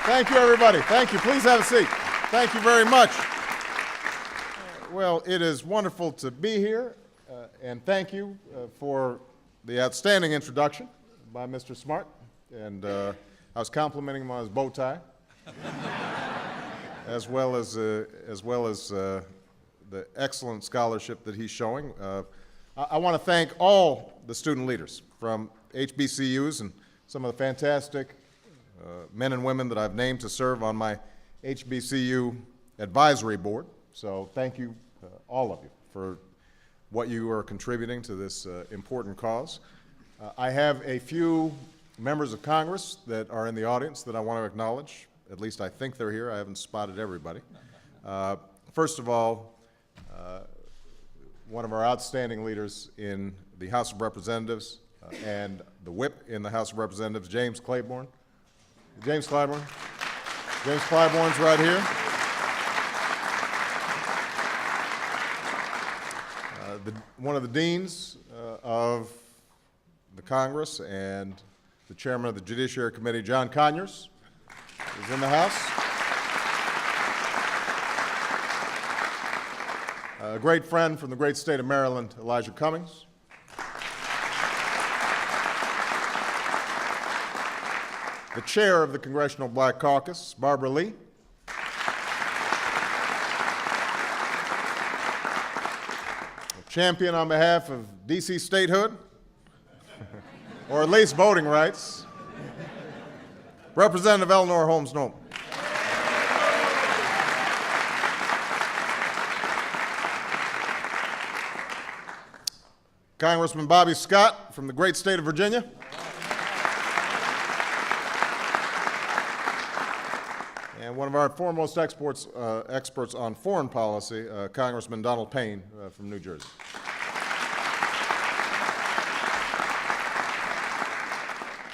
Thank you, everybody. Thank you. Please have a seat. Thank you very much. Well, it is wonderful to be here, and thank you for the outstanding introduction by Mr. Smart. And I was complimenting him on his bow tie, as well as the excellent scholarship that he's showing. I want to thank all the student leaders from HBCUs and some of the fantastic men and women that I've named to serve on my HBCU advisory board. So thank you, all of you, for what you are contributing to this important cause. I have a few members of Congress that are in the audience that I want to acknowledge. At least I think they're here. I haven't spotted everybody. First of all, one of our outstanding leaders in the House of Representatives and the whip in the House of Representatives, James Claiborne. James Claiborne. James Claiborne's right here. One of the deans of the Congress and the chairman of the Judiciary Committee, John Conyers, is in the House. A great friend from the great state of Maryland, Elijah Cummings. The chair of the Congressional Black Caucus, Barbara Lee. A champion on behalf of D.C. statehood, or at least voting rights, Representative Eleanor Holmes Norton. Congressman Bobby Scott from the great state of Virginia. And one of our foremost experts on foreign policy, Congressman Donald Payne from New Jersey.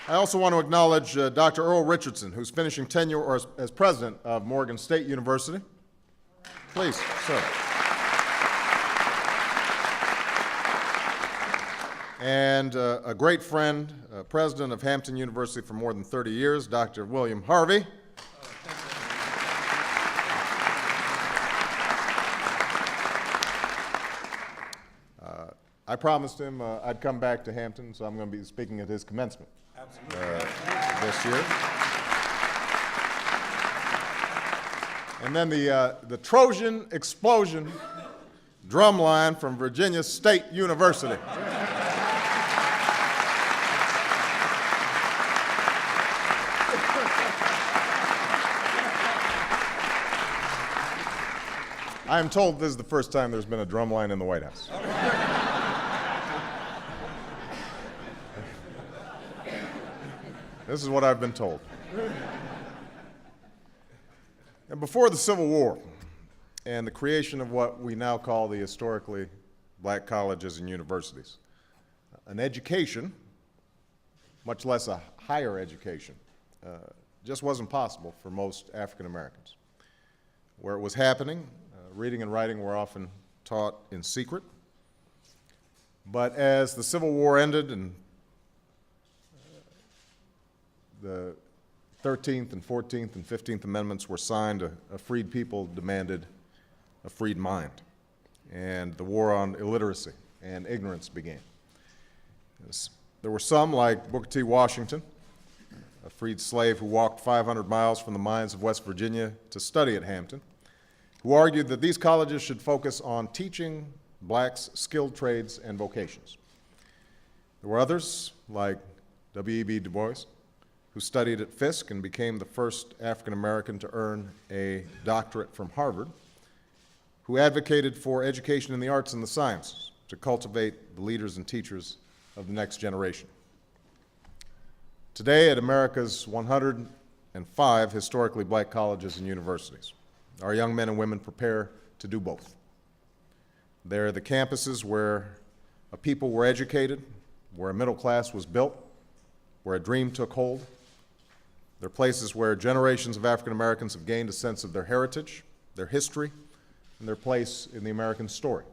I also want to acknowledge Dr. Earl Richardson, who's finishing tenure as president of Morgan State University. Please, sir. And a great friend, president of Hampton University for more than 30 years, Dr. William Harvey. I promised him I'd come back to Hampton, so I'm going to be speaking at his commencement this year. And then the Trojan explosion drum line from Virginia State University. I am told this is the first time there's been a drum line in the White House. This is what I've been told. And before the Civil War and the creation of what we now call the historically black colleges and universities, an education, much less a higher education, just wasn't possible for most African Americans. Where it was happening, reading and writing were often taught in secret. But as the Civil War ended and the 13th and 14th and 15th Amendments were signed, a freed people demanded a freed mind. And the war on illiteracy and ignorance began. There were some, like Booker T. Washington, a freed slave who walked 500 miles from the mines of West Virginia to study at Hampton, who argued that these colleges should focus on teaching blacks skilled trades and vocations. There were others, like W.E.B. Du Bois, who studied at Fisk and became the first African American to earn a doctorate from Harvard, who advocated for education in the arts and the sciences to cultivate the leaders and teachers of the next generation. Today, at America's 105 historically black colleges and universities, our young men and women prepare to do both. They're the campuses where a people were educated, where a middle class was built, where a dream took hold. They're places where generations of African Americans have gained a sense of their heritage, their history, and their place in the American story.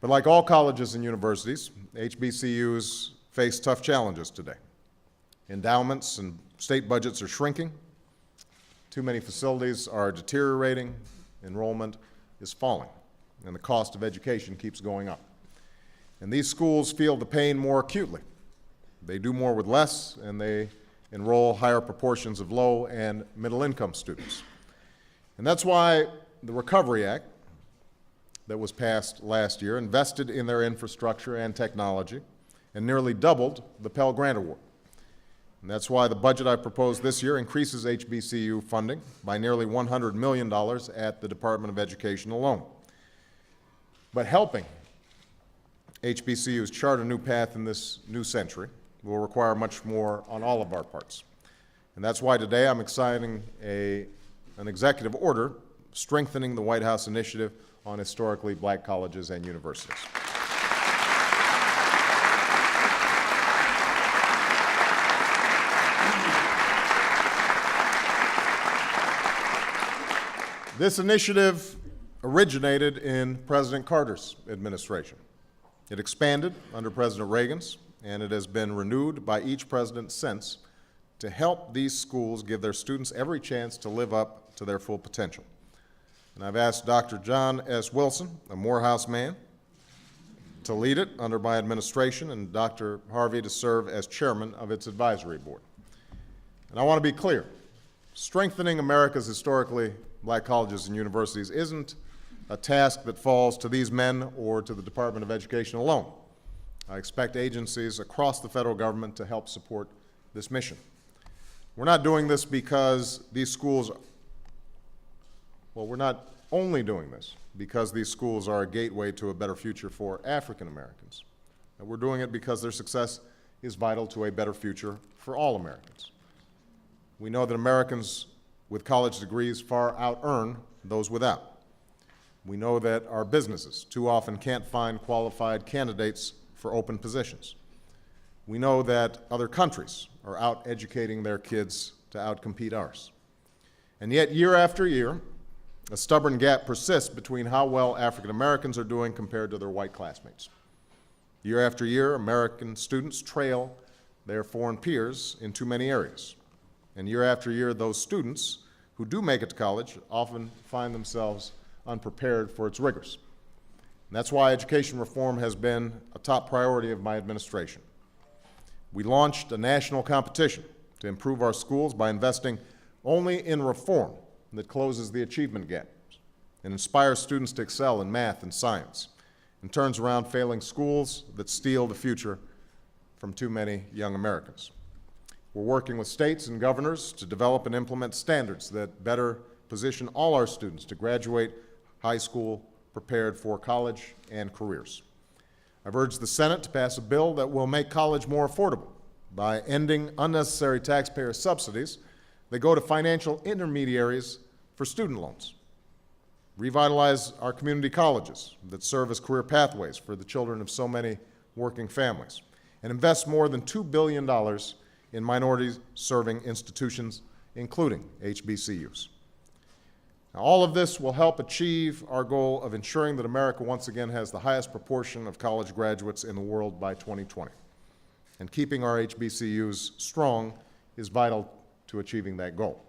But like all colleges and universities, HBCUs face tough challenges today. Endowments and state budgets are shrinking. Too many facilities are deteriorating, enrollment is falling, and the cost of education keeps going up. And these schools feel the pain more acutely. They do more with less, and they enroll higher proportions of low and middle income students. And that's why the Recovery Act that was passed last year invested in their infrastructure and technology and nearly doubled the Pell Grant Award. And that's why the budget I proposed this year increases HBCU funding by nearly $100 million at the Department of Education alone. But helping HBCUs chart a new path in this new century will require much more on all of our parts. And that's why today I'm exciting an executive order strengthening the White House initiative on historically black colleges and universities. This initiative originated in President Carter's administration. It expanded under President Reagan's, and it has been renewed by each president since to help these schools give their students every chance to live up to their full potential. And I've asked Dr. John S. Wilson, a Morehouse man, to lead it under my administration, and Dr. Harvey to serve as chairman of its advisory board. And I want to be clear, strengthening America's historically black colleges and universities isn't a task that falls to these men or to the Department of Education alone. I expect agencies across the federal government to help support this mission. We're not doing this because these schools, well, we're not only doing this because these schools are a gateway to a better future for African Americans. And we're doing it because their success is vital to a better future for all Americans. We know that Americans with college degrees far out-earn those without. We know that our businesses too often can't find qualified candidates for open positions. We know that other countries are out-educating their kids to outcompete ours. And yet, year after year, a stubborn gap persists between how well African Americans are doing compared to their white classmates. Year after year, American students trail their foreign peers in too many areas. And year after year, those students who do make it to college often find themselves unprepared for its rigors. And that's why education reform has been a top priority of my administration. We launched a national competition to improve our schools by investing only in reform that closes the achievement gap and inspires students to excel in math and science and turns around failing schools that steal the future from too many young Americans. We're working with states and governors to develop and implement standards that better position all our students to graduate high school prepared for college and careers. I've urged the Senate to pass a bill that will make college more affordable by ending unnecessary taxpayer subsidies that go to financial intermediaries for student loans. Revitalize our community colleges that serve as career pathways for the children of so many working families, and invest more than $2 billion in minority-serving institutions, including HBCUs. Now, all of this will help achieve our goal of ensuring that America once again has the highest proportion of college graduates in the world by 2020. And keeping our HBCUs strong is vital to achieving that goal.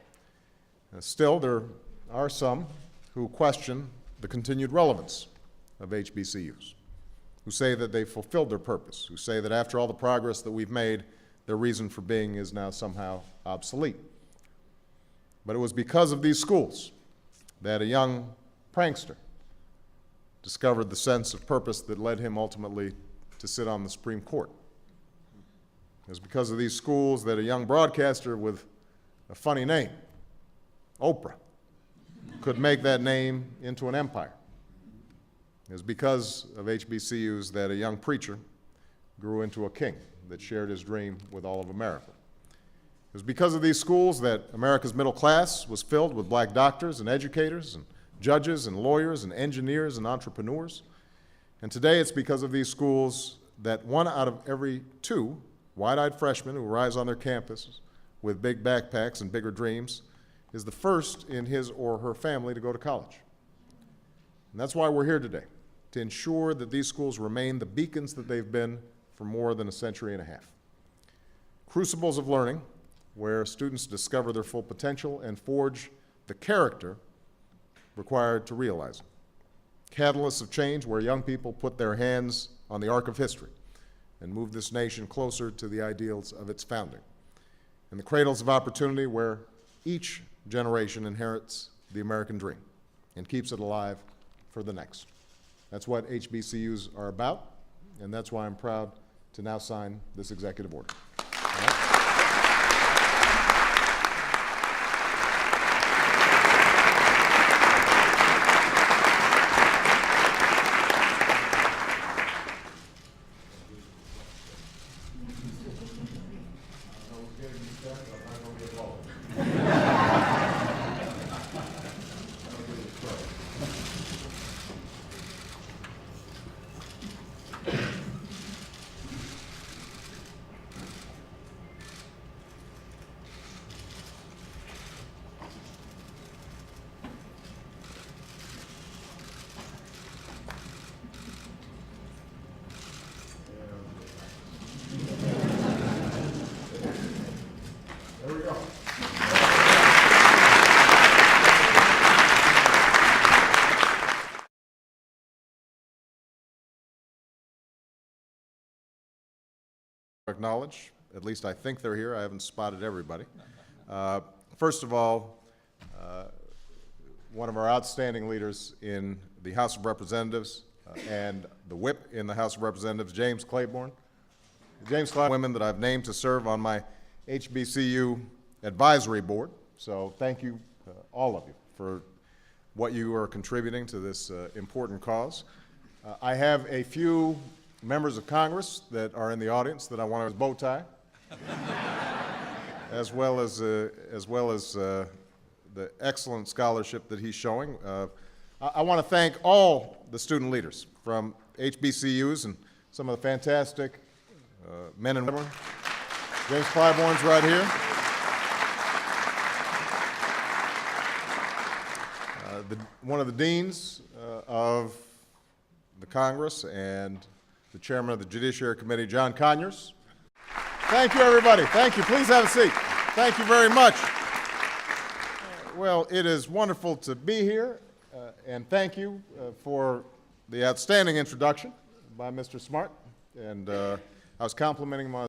Still, there are some who question the continued relevance of HBCUs, who say that they've fulfilled their purpose, who say that after all the progress that we've made, their reason for being is now somehow obsolete. But it was because of these schools that a young prankster discovered the sense of purpose that led him ultimately to sit on the Supreme Court. It was because of these schools that a young broadcaster with a funny name, Oprah, could make that name into an empire. It was because of HBCUs that a young preacher grew into a king that shared his dream with all of America. It was because of these schools that America's middle class was filled with black doctors and educators and judges and lawyers and engineers and entrepreneurs. And today it's because of these schools that 1 out of every 2 wide-eyed freshmen who rise on their campuses with big backpacks and bigger dreams is the first in his or her family to go to college. And that's why we're here today, to ensure that these schools remain the beacons that they've been for more than a century and a half. Crucibles of learning, where students discover their full potential and forge the character required to realize it. Catalysts of change where young people put their hands on the arc of history and move this nation closer to the ideals of its founding. And the cradles of opportunity where each generation inherits the American dream and keeps it alive for the next. That's what HBCUs are about, and that's why I'm proud to now sign this executive order. There we go. Acknowledge, at least I think they're here. I haven't spotted everybody. First of all, one of our outstanding leaders in the House of Representatives and the whip in the House of Representatives, James Claiborne. James Claiborne, women that I've named to serve on my HBCU advisory board. So thank you, all of you, for what you are contributing to this important cause. I have a few members of Congress that are in the audience that I want to bow tie, as well as the excellent scholarship that he's showing. I want to thank all the student leaders from HBCUs and some of the fantastic men and women. James Claiborne's right here. One of the deans of the Congress and the chairman of the Judiciary Committee, John Conyers. Thank you, everybody. Thank you. Please have a seat. Thank you very much. Well, it is wonderful to be here, and thank you for the outstanding introduction by Mr. Smart. And I was complimenting my